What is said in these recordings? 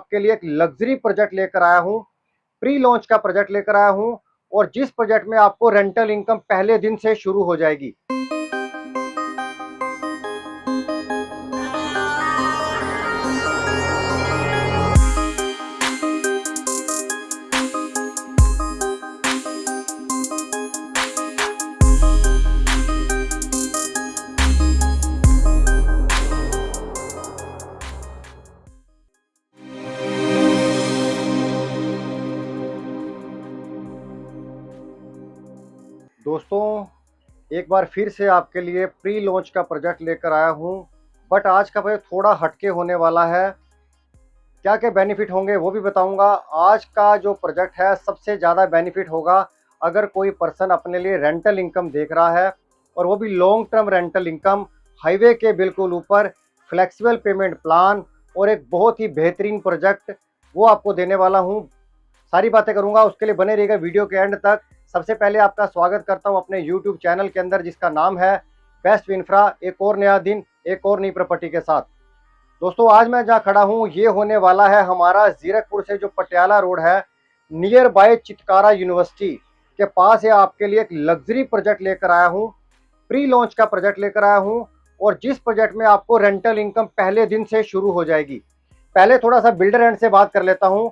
आपके लिए एक लग्जरी प्रोजेक्ट लेकर आया हूं, प्री लॉन्च का प्रोजेक्ट लेकर आया हूं और जिस प्रोजेक्ट में आपको रेंटल इनकम पहले दिन से शुरू हो जाएगी। दोस्तों, एक बार फिर से आपके लिए प्री लॉन्च का प्रोजेक्ट लेकर आया हूं, बट आज का प्रोजेक्ट थोड़ा हटके होने वाला है। क्या क्या बेनिफिट होंगे वो भी बताऊंगा। आज का जो प्रोजेक्ट है सबसे ज़्यादा बेनिफिट होगा अगर कोई पर्सन अपने लिए रेंटल इनकम देख रहा है, और वो भी long term rental income, highway के बिल्कुल ऊपर, फ्लेक्सिबल पेमेंट प्लान और एक बहुत ही बेहतरीन प्रोजेक्ट वो आपको देने वाला हूँ। सारी बातें करूंगा, उसके लिए बने रहिएगा वीडियो के एंड तक। सबसे पहले आपका स्वागत करता हूं अपने यूट्यूब चैनल के अंदर जिसका नाम है बेस्ट विनफ्रा। एक और नया दिन, एक और नई प्रॉपर्टी के साथ। दोस्तों, आज मैं जहां खड़ा हूं ये होने वाला है हमारा जीरकपुर से जो पटियाला रोड है, नियर बाय चितकारा यूनिवर्सिटी के पास है। आपके लिए एक लग्जरी प्रोजेक्ट लेकर आया हूं, प्री लॉन्च का प्रोजेक्ट लेकर आया हूं और जिस प्रोजेक्ट में आपको रेंटल इनकम पहले दिन से शुरू हो जाएगी। पहले थोड़ा सा बिल्डर एंड से बात कर लेता हूं।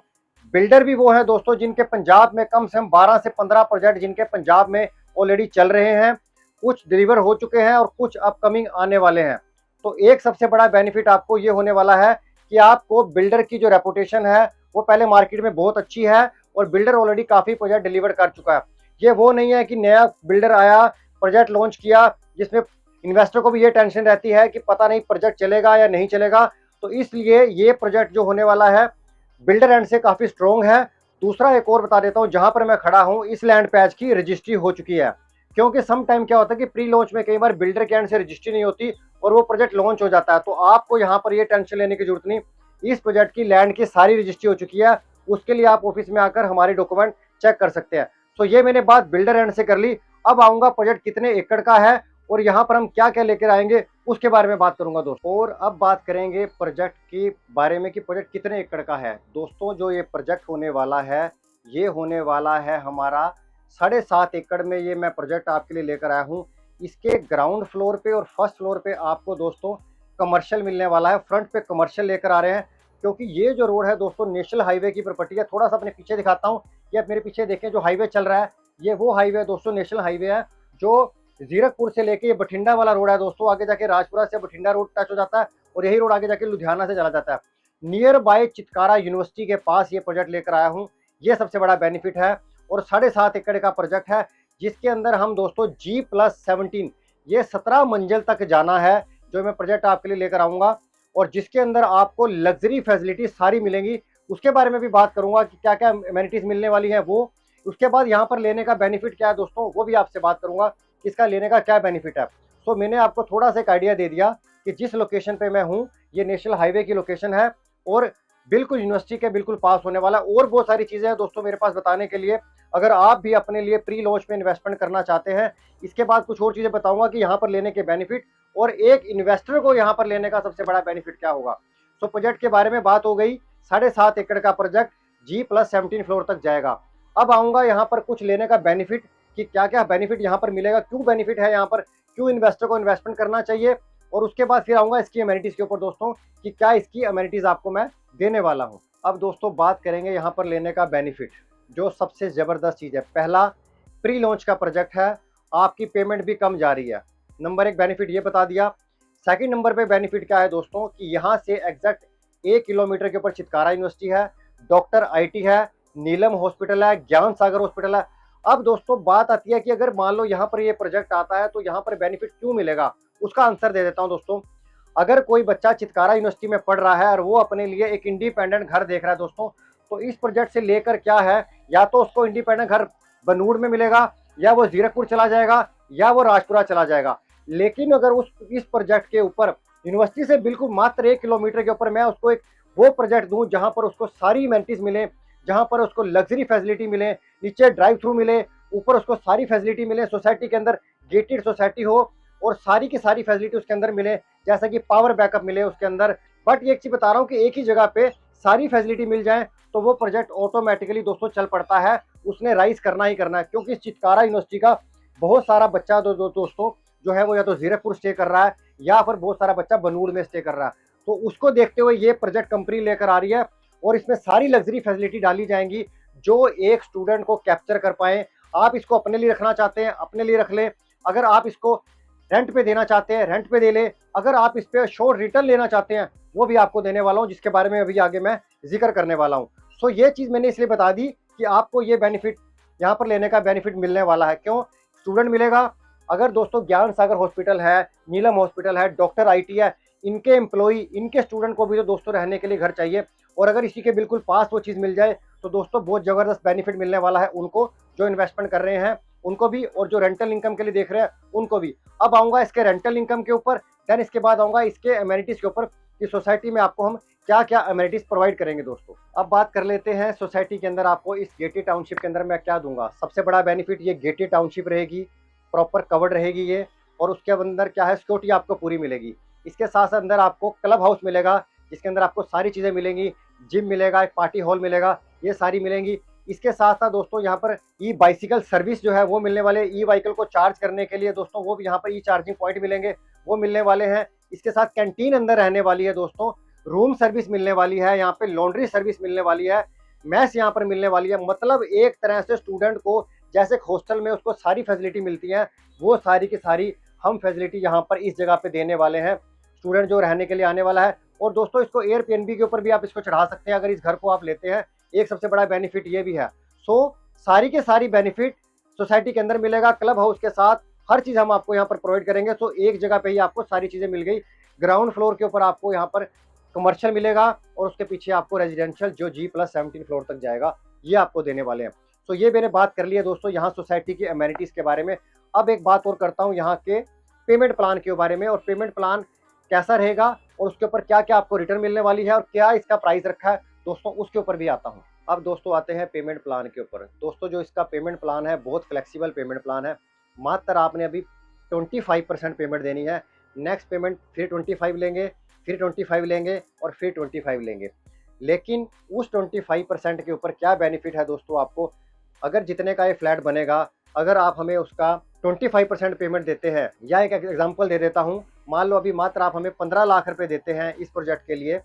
बिल्डर भी वो है दोस्तों जिनके पंजाब में कम से कम 12 से 15 प्रोजेक्ट जिनके पंजाब में ऑलरेडी चल रहे हैं, कुछ डिलीवर हो चुके हैं और कुछ अपकमिंग आने वाले हैं। तो एक सबसे बड़ा बेनिफिट आपको ये होने वाला है कि आपको बिल्डर की जो रेपुटेशन है वो पहले मार्केट में बहुत अच्छी है और बिल्डर ऑलरेडी काफ़ी प्रोजेक्ट डिलीवर कर चुका है। ये वो नहीं है कि नया बिल्डर आया, प्रोजेक्ट लॉन्च किया, जिसमें इन्वेस्टर को भी ये टेंशन रहती है कि पता नहीं प्रोजेक्ट चलेगा या नहीं चलेगा। तो इसलिए ये प्रोजेक्ट जो होने वाला है बिल्डर एंड से काफ़ी स्ट्रॉन्ग है। दूसरा एक और बता देता हूँ, जहां पर मैं खड़ा हूँ इस लैंड पैच की रजिस्ट्री हो चुकी है, क्योंकि सम टाइम क्या होता है कि प्री लॉन्च में कई बार बिल्डर के एंड से रजिस्ट्री नहीं होती और वो प्रोजेक्ट लॉन्च हो जाता है। तो आपको यहाँ पर ये टेंशन लेने की जरूरत नहीं, इस प्रोजेक्ट की लैंड की सारी रजिस्ट्री हो चुकी है। उसके लिए आप ऑफिस में आकर हमारे डॉक्यूमेंट चेक कर सकते हैं। तो ये मैंने बात बिल्डर एंड से कर ली। अब आऊँगा प्रोजेक्ट कितने एकड़ का है और यहाँ पर हम क्या क्या लेकर आएंगे उसके बारे में बात करूंगा दोस्तों। और अब बात करेंगे प्रोजेक्ट के बारे में कि प्रोजेक्ट कितने एकड़ का है। दोस्तों, जो ये प्रोजेक्ट होने वाला है ये होने वाला है हमारा 7.5 एकड़ में। ये मैं प्रोजेक्ट आपके लिए लेकर आया हूँ। इसके ग्राउंड फ्लोर पे और फर्स्ट फ्लोर पे आपको दोस्तों कमर्शियल मिलने वाला है। फ्रंट पे कमर्शियल लेकर आ रहे हैं क्योंकि ये जो रोड है दोस्तों नेशनल हाईवे की प्रॉपर्टी है। थोड़ा सा अपने पीछे दिखाता हूँ, ये आप मेरे पीछे देखें जो हाईवे चल रहा है, ये वो हाईवे दोस्तों नेशनल हाईवे है जो जीरकपुर से लेके ये बठिंडा वाला रोड है दोस्तों। आगे जाके राजपुरा से बठिंडा रोड टच हो जाता है और यही रोड आगे जाके लुधियाना से चला जाता है। नियर बाय चितकारा यूनिवर्सिटी के पास ये प्रोजेक्ट लेकर आया हूँ। ये सबसे बड़ा बेनिफिट है और 7.5 एकड़ का प्रोजेक्ट है जिसके अंदर हम दोस्तों G+17 ये 17 मंजिल तक जाना है जो मैं प्रोजेक्ट आपके लिए लेकर आऊँगा और जिसके अंदर आपको लग्जरी फैसिलिटी सारी मिलेंगी। उसके बारे में भी बात करूँगा कि क्या क्या एमिनिटीज़ मिलने वाली हैं वो। उसके बाद यहाँ पर लेने का बेनिफिट क्या है दोस्तों वो भी आपसे बात करूँगा, इसका लेने का क्या बेनिफिट है। सो मैंने आपको थोड़ा सा एक आइडिया दे दिया कि जिस लोकेशन पे मैं हूँ ये नेशनल हाईवे की लोकेशन है और बिल्कुल यूनिवर्सिटी के बिल्कुल पास होने वाला। और बहुत सारी चीज़ें हैं दोस्तों मेरे पास बताने के लिए, अगर आप भी अपने लिए प्री लॉन्च में इन्वेस्टमेंट करना चाहते हैं। इसके बाद कुछ और चीज़ें बताऊंगा कि यहाँ पर लेने के बेनिफिट और एक इन्वेस्टर को यहाँ पर लेने का सबसे बड़ा बेनिफिट क्या होगा। सो प्रोजेक्ट के बारे में बात हो गई। 7.5 एकड़ का प्रोजेक्ट G+17 फ्लोर तक जाएगा। अब आऊँगा यहाँ पर कुछ लेने का बेनिफिट कि क्या क्या बेनिफिट यहाँ पर मिलेगा, क्यों बेनिफिट है यहाँ पर, क्यों इन्वेस्टर को इन्वेस्टमेंट करना चाहिए। और उसके बाद फिर आऊँगा इसकी अमेनिटीज़ के ऊपर दोस्तों कि क्या इसकी अमेनिटीज़ आपको मैं देने वाला हूँ। अब दोस्तों बात करेंगे यहाँ पर लेने का बेनिफिट, जो सबसे ज़बरदस्त चीज़ है। पहला, प्री लॉन्च का प्रोजेक्ट है, आपकी पेमेंट भी कम जा रही है। नंबर 1 बेनिफिट ये बता दिया। सेकंड नंबर पे बेनिफिट क्या है दोस्तों कि यहाँ से एग्जैक्ट 1 किलोमीटर के ऊपर चितकारा यूनिवर्सिटी है, डॉक्टर IT है, नीलम हॉस्पिटल है, ज्ञान सागर हॉस्पिटल है। अब दोस्तों बात आती है कि अगर मान लो यहाँ पर ये प्रोजेक्ट आता है तो यहाँ पर बेनिफिट क्यों मिलेगा, उसका आंसर दे देता हूँ दोस्तों। अगर कोई बच्चा चितकारा यूनिवर्सिटी में पढ़ रहा है और वो अपने लिए एक इंडिपेंडेंट घर देख रहा है दोस्तों, तो इस प्रोजेक्ट से लेकर क्या है, या तो उसको इंडिपेंडेंट घर बनूड़ में मिलेगा, या वो जीरकपुर चला जाएगा, या वो राजपुरा चला जाएगा। लेकिन अगर इस प्रोजेक्ट के ऊपर यूनिवर्सिटी से बिल्कुल मात्र 1 किलोमीटर के ऊपर मैं उसको एक वो प्रोजेक्ट दूँ जहाँ पर उसको सारी अमेनिटीज़ मिले, जहाँ पर उसको लग्जरी फैसिलिटी मिले, नीचे ड्राइव थ्रू मिले, ऊपर उसको सारी फैसिलिटी मिले, सोसाइटी के अंदर गेटेड सोसाइटी हो और सारी की सारी फैसिलिटी उसके अंदर मिले, जैसा कि पावर बैकअप मिले उसके अंदर। बट ये एक चीज़ बता रहा हूँ कि एक ही जगह पे सारी फैसिलिटी मिल जाए तो वो प्रोजेक्ट ऑटोमेटिकली दोस्तों चल पड़ता है, उसने राइज करना ही करना है। क्योंकि चितकारा यूनिवर्सिटी का बहुत सारा बच्चा दोस्तों जो है वो या तो जीरकपुर स्टे कर रहा है या फिर बहुत सारा बच्चा बनूड़ में स्टे कर रहा है। तो उसको देखते हुए ये प्रोजेक्ट कंपनी लेकर आ रही है और इसमें सारी लग्जरी फैसिलिटी डाली जाएंगी जो एक स्टूडेंट को कैप्चर कर पाए। आप इसको अपने लिए रखना चाहते हैं अपने लिए रख ले, अगर आप इसको रेंट पे देना चाहते हैं रेंट पे दे ले, अगर आप इस पे शॉर्ट रिटर्न लेना चाहते हैं वो भी आपको देने वाला हूं, जिसके बारे में अभी आगे मैं जिक्र करने वाला हूं। सो ये चीज मैंने इसलिए बता दी कि आपको ये बेनिफिट यहाँ पर लेने का बेनिफिट मिलने वाला है। क्यों स्टूडेंट मिलेगा? अगर दोस्तों ज्ञान सागर हॉस्पिटल है, नीलम हॉस्पिटल है, डॉक्टर आईटी है, इनके एम्प्लॉई इनके स्टूडेंट को भी तो दोस्तों रहने के लिए घर चाहिए, और अगर इसी के बिल्कुल पास वो चीज़ मिल जाए तो दोस्तों बहुत ज़बरदस्त बेनिफिट मिलने वाला है उनको, जो इन्वेस्टमेंट कर रहे हैं उनको भी और जो रेंटल इनकम के लिए देख रहे हैं उनको भी। अब आऊँगा इसके रेंटल इनकम के ऊपर, देन इसके बाद आऊँगा इसके एमेनिटीज़ के ऊपर कि सोसाइटी में आपको हम क्या क्या एमेनिटीज़ प्रोवाइड करेंगे। दोस्तों अब बात कर लेते हैं सोसाइटी के अंदर आपको इस गेटेड टाउनशिप के अंदर मैं क्या दूंगा। सबसे बड़ा बेनिफिट ये गेटेड टाउनशिप रहेगी, प्रॉपर कवर्ड रहेगी ये, और उसके अंदर क्या है सिक्योरिटी आपको पूरी मिलेगी। इसके साथ साथ अंदर आपको क्लब हाउस मिलेगा जिसके अंदर आपको सारी चीज़ें मिलेंगी, जिम मिलेगा, एक पार्टी हॉल मिलेगा, ये सारी मिलेंगी। इसके साथ साथ दोस्तों यहाँ पर ई बाइसिकल सर्विस जो है वो मिलने वाले, ई व्हीकल को चार्ज करने के लिए दोस्तों वो भी यहाँ पर ई चार्जिंग पॉइंट मिलेंगे, वो मिलने वाले हैं। इसके साथ कैंटीन अंदर रहने वाली है दोस्तों, रूम सर्विस मिलने वाली है, यहाँ पे लॉन्ड्री सर्विस मिलने वाली है, मैस यहाँ पर मिलने वाली है। मतलब एक तरह से स्टूडेंट को जैसे हॉस्टल में उसको सारी फैसिलिटी मिलती है वो सारी की सारी हम फैसिलिटी यहाँ पर इस जगह पे देने वाले हैं स्टूडेंट जो रहने के लिए आने वाला है। और दोस्तों इसको एयरबीएनबी के ऊपर भी आप इसको चढ़ा सकते हैं अगर इस घर को आप लेते हैं, एक सबसे बड़ा बेनिफिट ये भी है। सो सारी के सारी बेनिफिट सोसाइटी के अंदर मिलेगा, क्लब हाउस के साथ हर चीज़ हम आपको यहाँ पर प्रोवाइड करेंगे। सो एक जगह पे ही आपको सारी चीज़ें मिल गई। ग्राउंड फ्लोर के ऊपर आपको यहाँ पर कमर्शियल मिलेगा और उसके पीछे आपको रेजिडेंशियल जो G+17 फ्लोर तक जाएगा ये आपको देने वाले हैं। तो ये मैंने बात कर ली है दोस्तों यहाँ सोसाइटी की एमेनिटीज़ के बारे में। अब एक बात और करता हूँ यहाँ के पेमेंट प्लान के बारे में, और पेमेंट प्लान कैसा रहेगा और उसके ऊपर क्या क्या आपको रिटर्न मिलने वाली है और क्या इसका प्राइस रखा है दोस्तों, उसके ऊपर भी आता हूँ। अब दोस्तों आते हैं पेमेंट प्लान के ऊपर। दोस्तों जो इसका पेमेंट प्लान है बहुत फ्लेक्सिबल पेमेंट प्लान है। मात्र आपने अभी 25% पेमेंट देनी है, नेक्स्ट पेमेंट फिर 25 लेंगे, फिर 25 लेंगे और फिर 25 लेंगे। लेकिन उस 25% के ऊपर क्या बेनिफिट है दोस्तों आपको, अगर जितने का ये फ्लैट बनेगा अगर आप हमें उसका 25% पेमेंट देते हैं, या एक एग्जांपल दे देता हूं, मान लो अभी मात्र आप हमें 15 लाख रुपए देते हैं इस प्रोजेक्ट के लिए,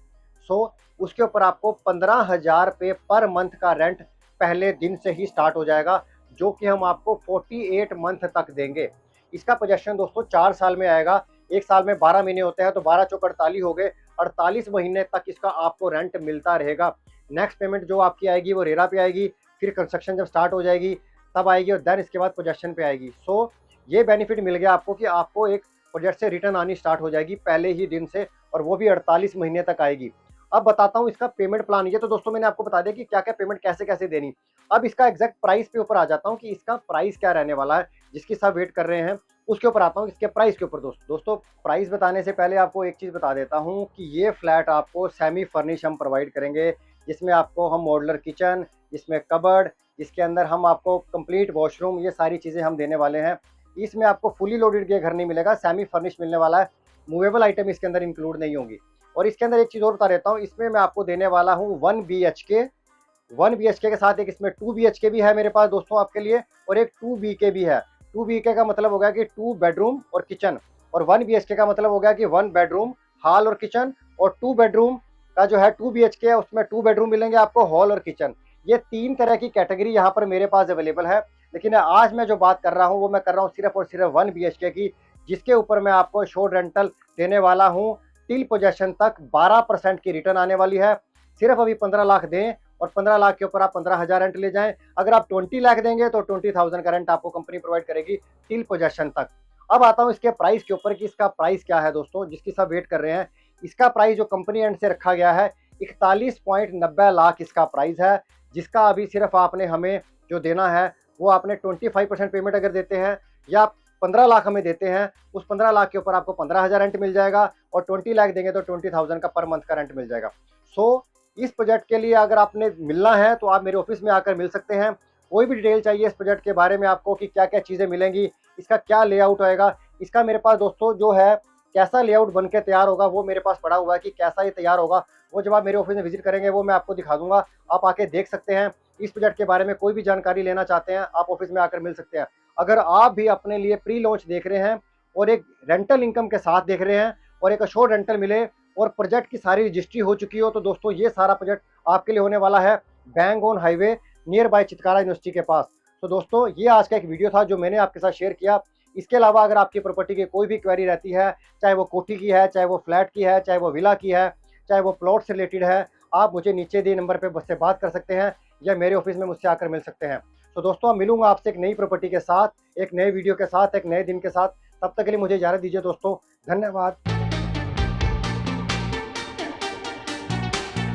सो उसके ऊपर आपको 15,000 रुपये पर मंथ का रेंट पहले दिन से ही स्टार्ट हो जाएगा, जो कि हम आपको 48 मंथ तक देंगे। इसका पोजेशन दोस्तों 4 साल में आएगा, एक साल में 12 महीने होते हैं तो 12 चौक 48 हो गए, 48 महीने तक इसका आपको रेंट मिलता रहेगा। नेक्स्ट पेमेंट जो आपकी आएगी वो रेरा पे आएगी, फिर कंस्ट्रक्शन जब स्टार्ट हो जाएगी तब आएगी, और देन इसके बाद पोजेशन पे आएगी। सो ये बेनिफिट मिल गया आपको कि आपको एक प्रोजेक्ट से रिटर्न आनी स्टार्ट हो जाएगी पहले ही दिन से, और वो भी 48 महीने तक आएगी। अब बताता हूँ इसका पेमेंट प्लान। ये तो दोस्तों मैंने आपको बता दिया कि क्या क्या पेमेंट कैसे कैसे देनी। अब इसका एग्जैक्ट प्राइस पे ऊपर आ जाता हूँ कि इसका प्राइस क्या रहने वाला है, जिसकी सब वेट कर रहे हैं उसके ऊपर आता हूँ, इसके प्राइस के ऊपर। दोस्तों प्राइस बताने से पहले आपको एक चीज़ बता देता हूँ कि ये फ्लैट आपको सेमी फर्निश हम प्रोवाइड करेंगे, जिसमें आपको हम मॉडुलर किचन, जिसमें कबर्ड, जिसके अंदर हम आपको कंप्लीट वॉशरूम, ये सारी चीज़ें हम देने वाले हैं। इसमें आपको फुली लोडेड के घर नहीं मिलेगा, सेमी फर्निश मिलने वाला है, मूवेबल आइटम इसके अंदर इंक्लूड नहीं होंगी। और इसके अंदर एक चीज़ और बता देता हूँ, इसमें मैं आपको देने वाला हूँ 1 BHK के साथ एक इसमें 2 BHK भी है मेरे पास दोस्तों आपके लिए, और एक 2 BK भी है। 2 BK का मतलब हो गया कि 2 बेडरूम और किचन, और 1 BHK का मतलब हो गया कि 1 बेडरूम हॉल और किचन, और 2 बेडरूम का जो है 2 BHK है उसमें 2 बेडरूम मिलेंगे आपको, हॉल और किचन। ये 3 तरह की कैटेगरी यहाँ पर मेरे पास अवेलेबल है। लेकिन आज मैं जो बात कर रहा हूँ वो मैं कर रहा हूँ सिर्फ और सिर्फ 1 BHK की, जिसके ऊपर मैं आपको शॉर्ट रेंटल देने वाला हूँ टिल पोजेशन तक 12% की रिटर्न आने वाली है। सिर्फ अभी 15 लाख दें और 15 लाख के ऊपर आप 15,000 रेंट ले जाएं। अगर आप 20 लाख देंगे तो 20,000 का रेंट आपको कंपनी प्रोवाइड करेगी टिल पोजेशन तक। अब आता हूँ इसके प्राइस के ऊपर कि इसका प्राइस क्या है दोस्तों, जिसकी सब वेट कर रहे हैं। इसका प्राइस जो कंपनी एंड से रखा गया है 41.90 लाख इसका प्राइस है, जिसका अभी सिर्फ आपने हमें जो देना है वो आपने 25% पेमेंट अगर देते हैं या 15 लाख हमें देते हैं, उस 15 लाख के ऊपर आपको 15,000 रेंट मिल जाएगा, और 20 लाख देंगे तो 20,000 का पर मंथ का रेंट मिल जाएगा। सो इस प्रोजेक्ट के लिए अगर आपने मिलना है तो आप मेरे ऑफिस में आकर मिल सकते हैं। कोई भी डिटेल चाहिए इस प्रोजेक्ट के बारे में आपको कि क्या क्या चीज़ें मिलेंगी, इसका क्या लेआउट आएगा, इसका मेरे पास दोस्तों जो है कैसा लेआउट बन के तैयार होगा वो मेरे पास पड़ा हुआ है कि कैसा ये तैयार होगा, वो जब आप मेरे ऑफिस में विजिट करेंगे वो मैं आपको दिखा दूंगा। आप आके देख सकते हैं। इस प्रोजेक्ट के बारे में कोई भी जानकारी लेना चाहते हैं आप ऑफिस में आकर मिल सकते हैं। अगर आप भी अपने लिए प्री लॉन्च देख रहे हैं और एक रेंटल इनकम के साथ देख रहे हैं और एक अश्योर्ड रेंटल मिले और प्रोजेक्ट की सारी रजिस्ट्री हो चुकी हो, तो दोस्तों ये सारा प्रोजेक्ट आपके लिए होने वाला है bang on highway near by Chitkara university के पास। तो दोस्तों ये आज का एक वीडियो था जो मैंने आपके साथ शेयर किया। इसके अलावा अगर आपकी प्रॉपर्टी की कोई भी क्वेरी रहती है, चाहे वो कोठी की है, चाहे वो फ्लैट की है, चाहे वो विला की है, चाहे वो प्लॉट से रिलेटेड है, आप मुझे नीचे दिए नंबर पर मुझसे बात कर सकते हैं या मेरे ऑफिस में मुझसे आकर मिल सकते हैं। तो दोस्तों अब मिलूंगा आपसे एक नई प्रॉपर्टी के साथ, एक नए वीडियो के साथ, एक नए दिन के साथ। तब तक के लिए मुझे इजाजत दीजिए दोस्तों। धन्यवाद।